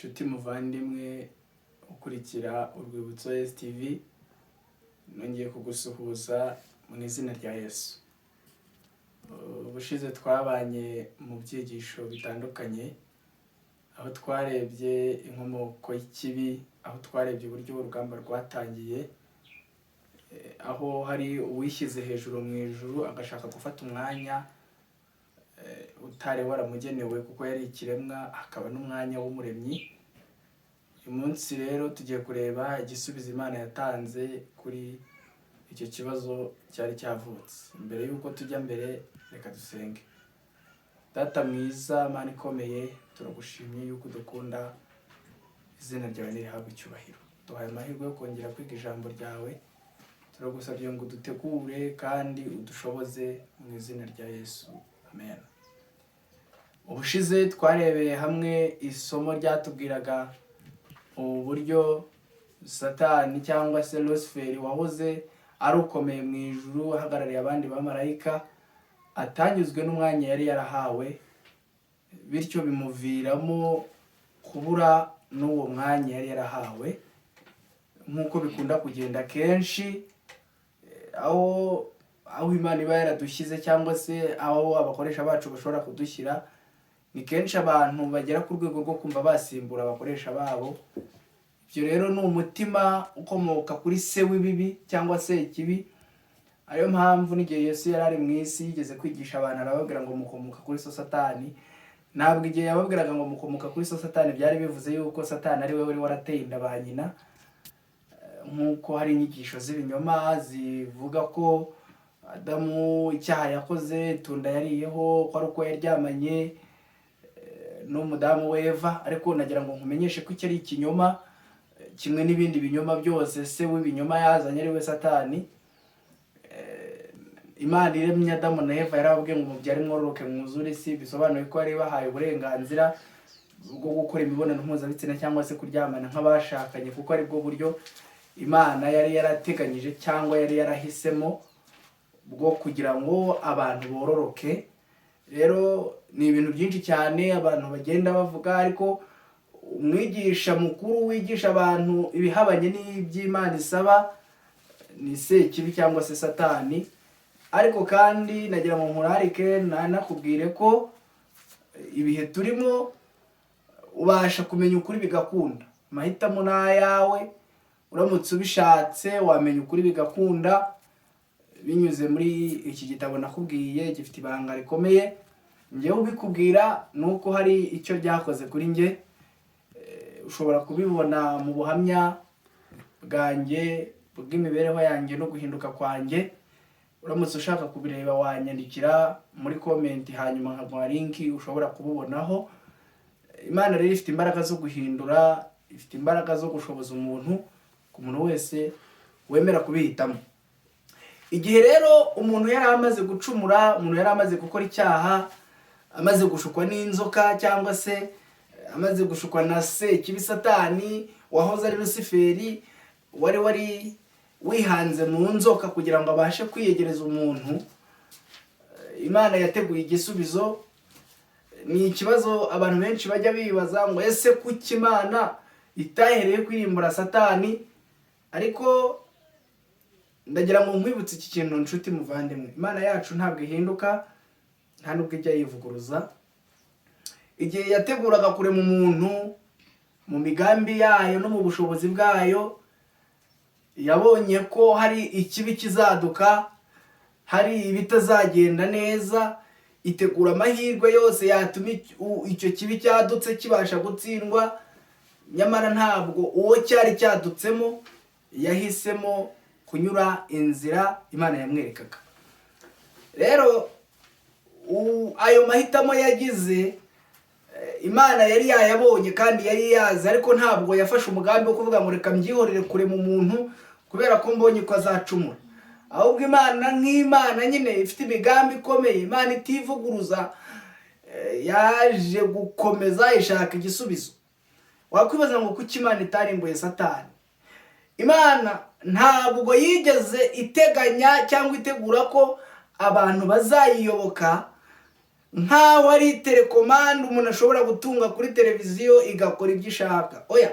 Nshuti muvandimwe ukurikira Urwibutso STV, nongeye kugusuhuza mu izina rya Yesu. Ubushize twabanye mu byigisho bitandukanye, aho twarebye inkomoko y'ikibi, aho twarebye uburyo urugamba rwatangiye, aho hari uwishyize hejuru mu ijuru agashaka gufata umwanya utari waramugenewe kuko yari ikiremwa, akaba n'umwanya w'umuremyi. Uyu munsi rero tugiye kureba igisubizo Imana yatanze kuri icyo kibazo cyari cyavutse. Mbere yuko tujya mbere, reka dusenge. Data mwiza, Mana ikomeye, turagushimiye yuko udukunda, izina ryawe nirihabwe icyubahiro. Duhaye amahirwe yo kongera kwiga ijambo ryawe, turagusabye ngo udutegure kandi udushoboze mu izina rya Yesu, amen. Ubushize twarebeye hamwe isomo ryatubwiraga uburyo Satani cyangwa se Lucifer wahoze ari ukomeye mu ijuru ahagarariye abandi bamarayika, atanyuzwe n'umwanya yari yarahawe, bityo bimuviramo kubura n'uwo mwanya yari yarahawe. Nk'uko bikunda kugenda kenshi, aho Imana iba yaradushyize cyangwa se aho abakoresha bacu bashobora kudushyira, ni kenshi abantu bagera ku rwego rwo kumva basimbura abakoresha babo. Ibyo rero ni umutima ukomoka kuri se w'ibibi cyangwa se ikibi. Ariyo mpamvu n'igihe Yesu yari ari mu isi yigeze kwigisha abantu arababwira ngo mukomoka kuri so Satani. Ntabwo igihe yababwiraga ngo mukomoka kuri so Satani byari bivuze yuko Satani ari we wari warateye inda ba nyina, nk'uko hari inyigisho z'ibinyoma zivuga ko Adamu icyaha yakoze, tunda yariyeho, ko ari uko yaryamanye n'umudamu we Eva. Ariko nagira ngo nkumenyeshe ko icyo ari ikinyoma, kimwe n'ibindi binyoma byose se w'ibinyoma yazanye ari we Satani. Imana iremye Adamu na Eva yarababwiye ngo mubyare mwororoke mwuzure isi, bisobanuye ko yari bahaye uburenganzira bwo gukora imibonano mpuzabitsina cyangwa se kuryamana nk'abashakanye, kuko ari bwo buryo Imana yari yarateganyije cyangwa yari yarahisemo bwo kugira ngo abantu bororoke. Rero ni ibintu byinshi cyane abantu bagenda bavuga, ariko umwigisha mukuru wigisha abantu ibihabanye n'iby'Imana isaba ni Sekibi cyangwa se Satani. Ariko kandi nagira ngo nkurarike nakubwire ko ibihe turimo ubasha kumenya ukuri bigakunda. Amahitamo ni ayawe, uramutse ubishatse wamenya ukuri bigakunda binyuze muri iki gitabo nakubwiye gifite ibanga rikomeye. Njyewe ubikubwira nuko hari icyo byakoze kuri njye. Ushobora kubibona mu buhamya bwanjye bw'imibereho yanjye no guhinduka kwanjye. Uramutse ushaka kubireba wanyandikira muri comment, hanyuma nkaguha link ushobora kububonaho. Imana rero ifite imbaraga zo guhindura, ifite imbaraga zo gushoboza umuntu, ku muntu wese wemera kubihitamo. Igihe rero umuntu yari amaze gucumura, umuntu yari amaze gukora icyaha, amaze gushukwa n'inzoka cyangwa se amaze gushukwa na Sekibi Satani wahoze ari Luciferi, wari wihanze mu nzoka kugira ngo abashe kwiyegereza umuntu, Imana yateguye igisubizo. Ni ikibazo abantu benshi bajya bibaza ngo ese kuki Imana itahereye kwirimbura Satani? Ariko ndagira ngo nkwibutse iki kintu nshuti muvandimwe, Imana yacu ntabwo ihinduka, nta nubwo ijya yivuguruza. Igihe yateguraga kurema umuntu mu migambi yayo no mu bushobozi bwayo, yabonye ko hari ikibi kizaduka, hari ibitazagenda neza, itegura amahirwe yose yatuma icyo kibi cyadutse kibasha gutsindwa. Nyamara ntabwo uwo cyari cyadutsemo yahisemo kunyura inzira Imana yamwerekaga. Rero ayo mahitamo yagize, Imana yari yayabonye kandi yari yazi, ariko ntabwo yafashe umugambi wo kuvuga ngo reka mbyihorere kure mu muntu kubera ko mbonye ko azacumura. Ahubwo Imana nk'Imana nyine ifite imigambi ikomeye, Imana itivuguruza, yaje gukomeza ishaka igisubizo. Wakwibaza ngo kuki Imana itarimbuye Satani? Imana ntabwo yigeze iteganya cyangwa itegura ko abantu bazayiyoboka nk'aho ari telekomande umuntu ashobora gutunga kuri televiziyo igakora ibyo ishaka. Oya,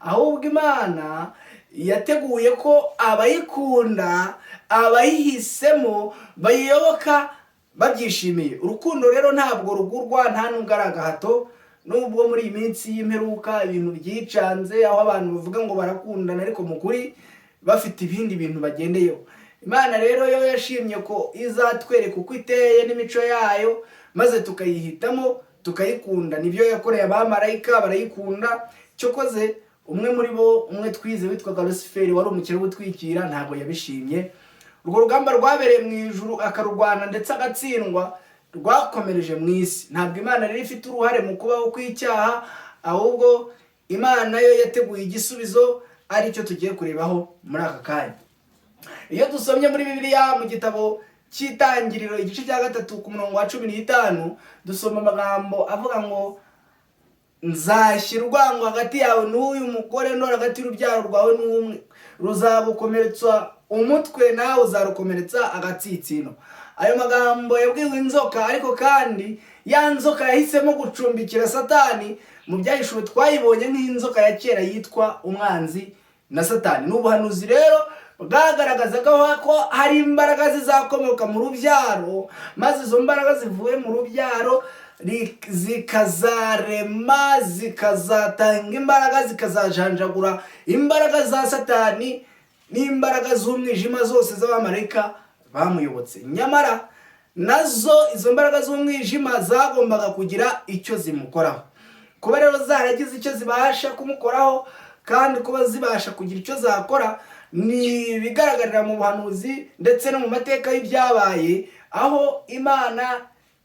ahubwo Imana yateguye ko abayikunda, abayihisemo bayiyoboka babyishimiye. Urukundo rero ntabwo rugurwa, nta nubwo ari agahato, nubwo muri iyi minsi y'imperuka ibintu byicanze, aho abantu bavuga ngo barakundana ariko mu kuri bafite ibindi bintu bagendeyeho. Imana rero yo yashimye ko izatwereka uko iteye n'imico yayo, maze tukayihitamo tukayikunda. Nibyo yakoreye abamarayika, barayikunda. Cyokoze umwe muri bo, umwe twize witwaga Lusiferi, wari umukire w'utwikira, ntabwo yabishimye. Urwo rugamba rwabereye mu ijuru akarurwana ndetse agatsindwa, rwakomereje mu isi. Ntabwo Imana rero ifite uruhare mu kubaho kw'icyaha, ahubwo Imana yo yateguye igisubizo, ari cyo tugiye kurebaho muri aka kanya. Iyo dusomye muri Bibiliya mu gitabo cy'Itangiriro igice cya 3 ku murongo wa 15, dusoma amagambo avuga ngo nzashyira urwango hagati yawe n'uyu mugore, no hagati y'urubyaro rwawe n'umwe, ruzagukomeretsa umutwe nawe uzarukomeretsa agatsitsino. Ayo magambo yabwiwe inzoka, ariko kandi ya nzoka yahisemo gucumbikira Satani. Mu byahishuwe twayibonye nk'inzoka ya kera yitwa umwanzi na Satani. N'ubuhanuzi rero bwagaragazaga ko hari imbaraga zizakomoka mu rubyaro, maze izo mbaraga zivuye mu rubyaro zikazarema, zikazatanga imbaraga, zikazajanjagura imbaraga za Satani n'imbaraga z'umwijima zose z'abamarayika bamuyobotse. Nyamara nazo izo mbaraga z'umwijima zagombaga kugira icyo zimukoraho. Kuba rero zaragize icyo zibasha kumukoraho, kandi kuba zibasha kugira icyo zakora, ni bigaragarira mu buhanuzi ndetse no mu mateka y'ibyabaye, aho Imana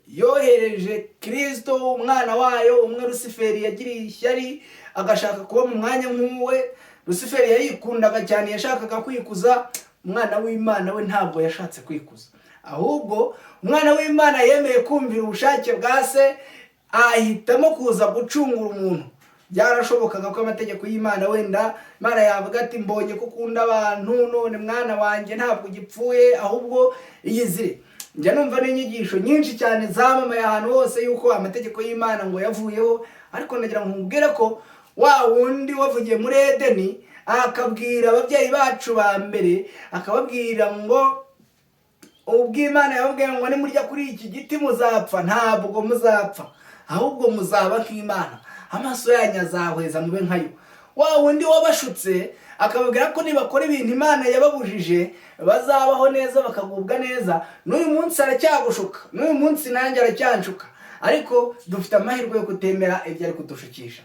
yohereje Kristo umwana wayo umwe. Lusiferi yagiriye ishyari agashaka kuba mu mwanya nk'uwe. Lusiferi yayikundaga cyane, yashakaga kwikuza. Umwana w'Imana we ntabwo yashatse kwikuza, ahubwo umwana w'Imana yemeye kumvira ubushake bwa se, ahitamo kuza gucungura umuntu. Byarashobokaga ko amategeko y'Imana, wenda Imana yavuga ati mbonye ko ukunda abantu, none mwana wanjye ntabwo ugipfuye, ahubwo iyizire. Njya numva n'inyigisho nyinshi cyane zamamaye ahantu hose yuko amategeko y'Imana ngo yavuyeho, ariko nagira ngo nkubwire ko wa wundi wavugiye muri Edeni akabwira ababyeyi bacu ba mbere, akababwira ngo ubwo Imana yababwiye ngo nimurya kuri iki giti muzapfa, ntabwo muzapfa, ahubwo muzaba nk'Imana, amaso yanyu azahweza mube nkayo. Wa wundi wabashutse akababwira ko nibakora ibintu Imana yababujije bazabaho neza, bakagubwa neza. N'uyu munsi aracyagushuka, n'uyu munsi nanjye aracyanshuka, ariko dufite amahirwe yo kutemera ibyo ari kudushukisha.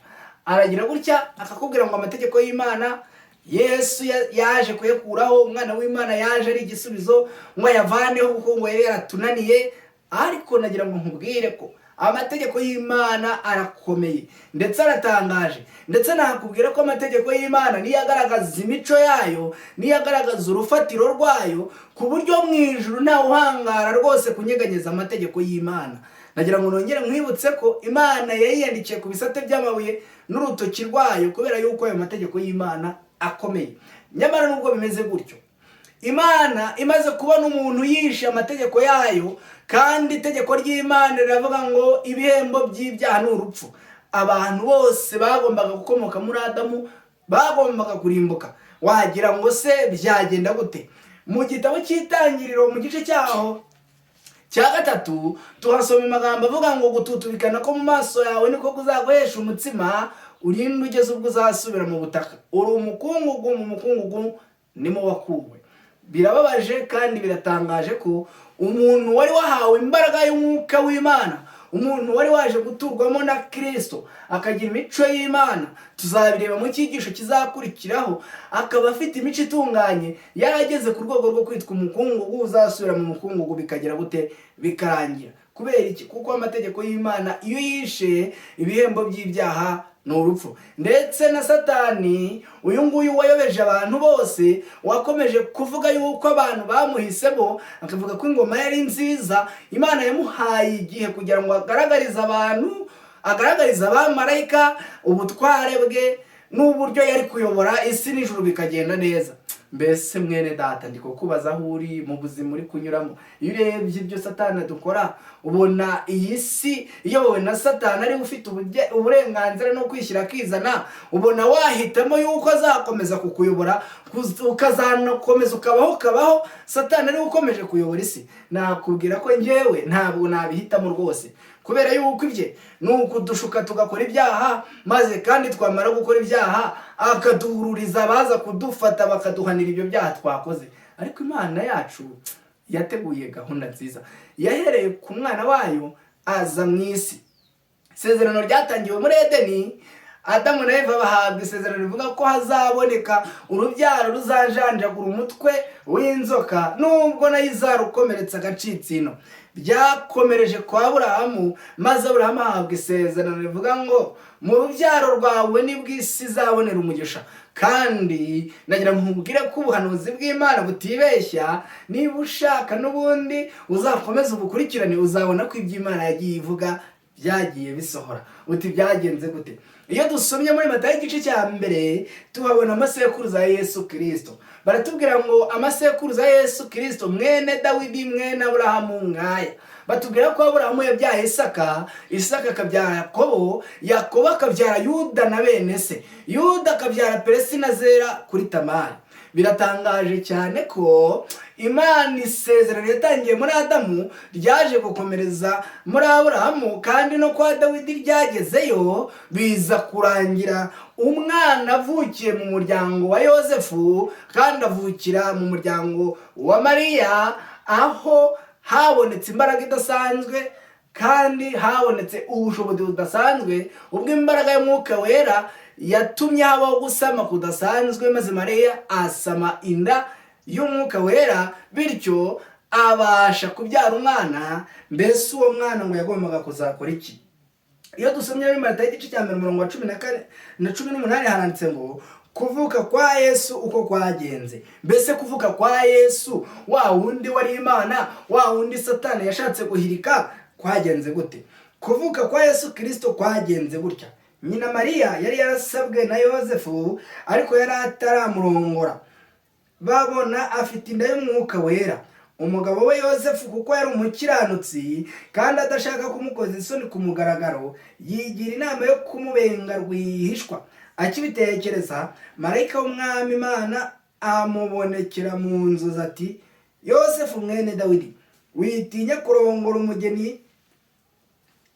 Aragira gutya akakubwira ngo amategeko y'Imana Yesu yaje kuyakuraho, umwana w'Imana yaje ari igisubizo ngo yavaneho kuko ngo yari yaratunaniye. Ariko nagira ngo nkubwire ko amategeko y'Imana arakomeye ndetse aratangaje, ndetse nakubwira ko amategeko y'Imana niyo agaragaza imico yayo, niyo agaragaza urufatiro rwayo, ku buryo mu ijuru nta uhangara rwose kunyeganyeza amategeko y'Imana. Nagira ngo nongere mwibutse ko Imana yayiyandikiye ku bisate by'amabuye n'urutoki rwayo, kubera yuko ayo mategeko y'Imana akomeye. Nyamara nubwo bimeze gutyo, Imana imaze kubona umuntu yishe amategeko yayo, kandi itegeko ry'Imana riravuga ngo ibihembo by'ibyaha ni urupfu. Abantu bose bagombaga gukomoka muri Adamu bagombaga kurimbuka. Wagira ngo se byagenda gute? Mu gitabo cy'Itangiriro mu gice cyaho cya 3 tuhasoma amagambo avuga ngo gututubikana ko mu maso yawe niko kuzaguhesha umutsima, urinde ugeze ubwo uzasubira mu butaka. Uri umukungugu, mu mukungugu nimo wakuwe. Birababaje kandi biratangaje ko umuntu wari wahawe imbaraga y'umwuka w'Imana, umuntu wari waje guturwamo na Kristo, akagira imico y'Imana, tuzabireba mu cyigisho kizakurikiraho, akaba afite imico itunganye, yarageze ku rwego rwo kwitwa umukungugu, uzasubira mu mukungugu bikagira gute? Bikarangira. Kubera iki? Kuko amategeko y'Imana iyo yishe, ibihembo by'ibyaha ni urupfu. Ndetse na Satani, uyu nguyu wayobeje abantu bose, wakomeje kuvuga yuko abantu bamuhisemo, akavuga ko ingoma yari nziza, Imana yamuhaye igihe kugira ngo agaragarize abantu, agaragarize abamarayika ubutware bwe n'uburyo yari kuyobora isi n'ijuru bikagenda neza. mbese mwene data ndi kukubaza aho uri mu buzima uri kunyuramo. Iyo urebye ibyo Satani dukora ubona iyi si iyobowe na Satani ari ufite uburenganzira no kwishyira akizana, ubona wahitamo yuko azakomeza kukuyobora ukazanakomeza ukabaho Satani ari ukomeje kuyobora isi. Nakubwira ko njyewe ntabwo nabihitamo rwose, kubera yuko ibye ni ukudushuka tugakora ibyaha, maze kandi twamara gukora ibyaha akaduhururiza abaza kudufata bakaduhanira ibyo byaha twakoze. Ariko Imana yacu yateguye gahunda nziza, yahereye ku mwana wayo aza mu isi. Isezerano ryatangiwe muri Edeni, Adamu na Eva bahabwa isezerano rivuga ko hazaboneka urubyaro ruzajanjagura umutwe w'inzoka, nubwo nayo izarukomeretsa agacitsino. Byakomereje kwa Aburahamu, maze Aburahamu ahabwa isezerano rivuga ngo mu rubyaro rwawe nibwo isi izabonera umugisha. Kandi nagira nkubwire ko ubuhanuzi bw'Imana butibeshya. Niba ushaka n'ubundi uzakomeza ubukurikirane, uzabona ko iby'Imana yagiye ivuga byagiye bisohora. Uti byagenze gute? Iyo dusomye muri Matayo igice cya mbere tuhabona amasekuruza ya Yesu Kristo. Baratubwira ngo amasekuruza ya Yesu Kristo mwene Dawidi mwene Aburahamu ngaya. Batubwira ko Aburahamu yabyaye Isaka, Isaka akabyara Yakobo, Yakobo akabyara Yuda na bene se, Yuda akabyara Peresi na Zera kuri Tamari. Biratangaje cyane ko Imana isezerano yatangiye muri Adamu ryaje gukomereza muri Aburahamu, kandi no kwa Dawidi ryagezeyo biza kurangira umwana avukiye mu muryango wa Yosefu kandi avukira mu muryango wa Mariya, aho habonetse imbaraga idasanzwe kandi habonetse ubushobozi budasanzwe ubwo imbaraga y'Umwuka Wera yatumye habaho gusama kudasanzwe, maze Mariya asama inda y'Umwuka Wera, bityo abasha kubyara umwana. Mbese uwo mwana ngo yagombaga kuzakora iki? Iyo dusomye muri Matayo igice cya mbere umurongo wa 14 na 18 handitse ngo kuvuka kwa Yesu uko kwagenze. Mbese kuvuka kwa Yesu, wa wundi wari Imana, wa wundi Satani yashatse guhirika, kwagenze gute? Kuvuka kwa Yesu Kristo kwagenze gutya. Nyina Mariya yari yarasabwe na Yosefu, ariko yari ataramurongora. Babona afite inda y'Umwuka Wera. Umugabo we Yosefu, kuko yari umukiranutsi kandi adashaka kumukoza isoni ku mugaragaro, yigira inama yo kumubenga rwihishwa. Akibitekereza, marayika w'Umwami Imana amubonekera mu nzozi ati, Yosefu mwene Dawidi, witinya kurongora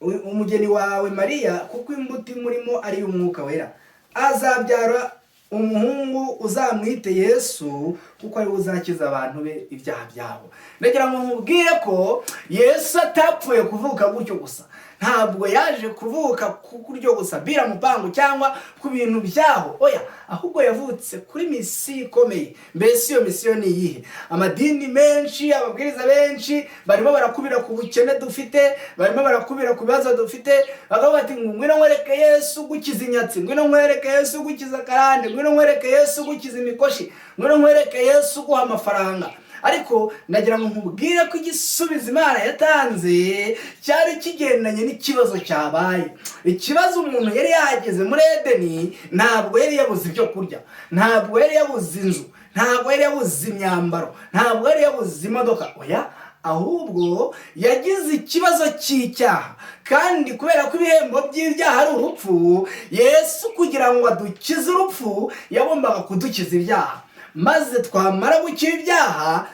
umugeni wawe Mariya, kuko imbuto imurimo ari Umwuka Wera. Azabyara umuhungu, uzamwite Yesu, kuko ari we uzakiza abantu be ibyaha byabo. Ndagira ngo nkubwire ko Yesu atapfuye kuvuka gutyo gusa. Ntabwo yaje kuvuka ku buryo gusa bira mupango cyangwa ku bintu byaho, oya, ahubwo yavutse kuri misiyo ikomeye. Mbese iyo misiyo ni iyihe? Amadini menshi, ababwiriza benshi barimo barakubira ku bukene dufite, barimo barakubira ku bibazo dufite, bakavuga bati ngwino nkwereke Yesu gukiza inyatsi, ngwino nkwereke Yesu gukiza karande, ngwino nkwereke Yesu gukiza imikoshi, ngwino nkwereke Yesu guha amafaranga. Ariko nagira ngo nkubwire ko igisubizo Imana yatanze cyari kigendanye n'ikibazo cyabaye. Ikibazo umuntu yari yageze muri Edeni, ntabwo yari yabuze ibyo kurya, ntabwo yari yabuze inzu, ntabwo yari yabuze imyambaro, ntabwo yari yabuze imodoka, oya, ahubwo yagize ikibazo cy'icyaha. Kandi kubera ko ibihembo by'ibyaha ari urupfu, Yesu kugira ngo adukize urupfu yagombaga kudukiza ibyaha, maze twamara gukira ibyaha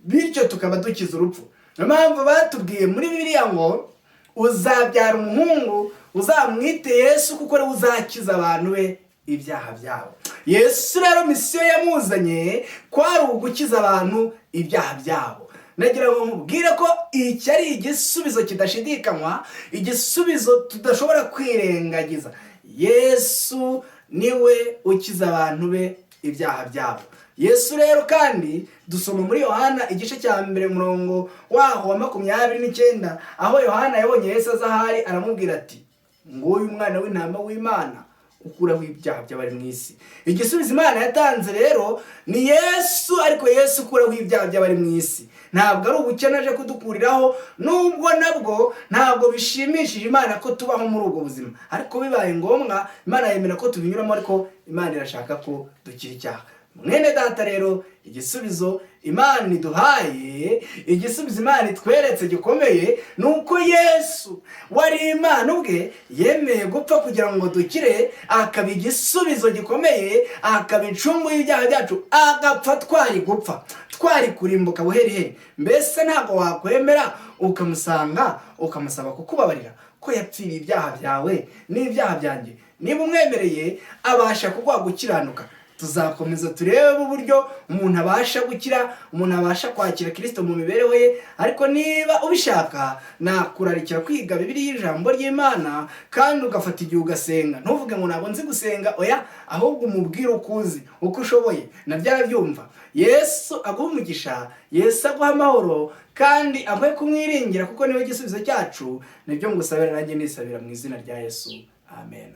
bityo tukaba dukiza urupfu. Niyo mpamvu batubwiye muri Bibiliya ngo uzabyara umuhungu, uzamwite Yesu, kuko ari we uzakiza abantu be ibyaha byabo. Yesu rero misiyo yamuzanye kwari ugukiza abantu ibyaha byabo. Nagira ngo nkubwire ko iki ari igisubizo kidashidikanywa, igisubizo tudashobora kwirengagiza. Yesu niwe ukiza abantu be ibyaha byabo. Yesu rero kandi dusoma muri Yohana igice cya mbere umurongo waho wa 29, aho Yohana yabonye Yesu azahari aramubwira ati, nguyu umwana w'intama w'Imana ukuraho ibyaha by'abari mu isi. Igisubizo Imana yatanze rero ni Yesu, ariko Yesu ukuraho ibyaha by'abari mu isi. Ntabwo ari ubukene aje kudukuriraho, nubwo nabwo ntabwo bishimishije Imana ko tubaho muri ubwo buzima, ariko bibaye ngombwa Imana yemera ko tubinyuramo, ariko Imana irashaka ko dukira icyaha. mwene data rero, igisubizo Imana iduhaye, igisubizo Imana itweretse gikomeye, ni uko Yesu wari Imana ubwe yemeye gupfa kugira ngo dukire, akaba igisubizo gikomeye, akaba incungu y'ibyaha byacu, agapfa twari gupfa, twari kurimbuka buheriheri. Mbese ntabwo wakwemera ukamusanga ukamusaba kukubabarira ko yapfiriye ibyaha byawe n'ibyaha byanjye? Niba umwemereye, abasha kuguha gukiranuka. Tuzakomeza turebe uburyo umuntu abasha gukira, umuntu abasha kwakira Kristo mu mibereho ye. Ariko niba ubishaka, nakurarikira kwiga Bibiliya y'ijambo ry'Imana, kandi ugafata igihe ugasenga. Ntuvuge ngo ntabwo nzi gusenga, oya, ahubwo umubwire uko uzi, uko ushoboye, nabyo arabyumva. Yesu aguha umugisha, Yesu aguha amahoro, kandi aguhe kumwiringira, kuko niwe gisubizo cyacu. Nibyo ngusabira, nanjye nisabira mu izina rya Yesu. Amen.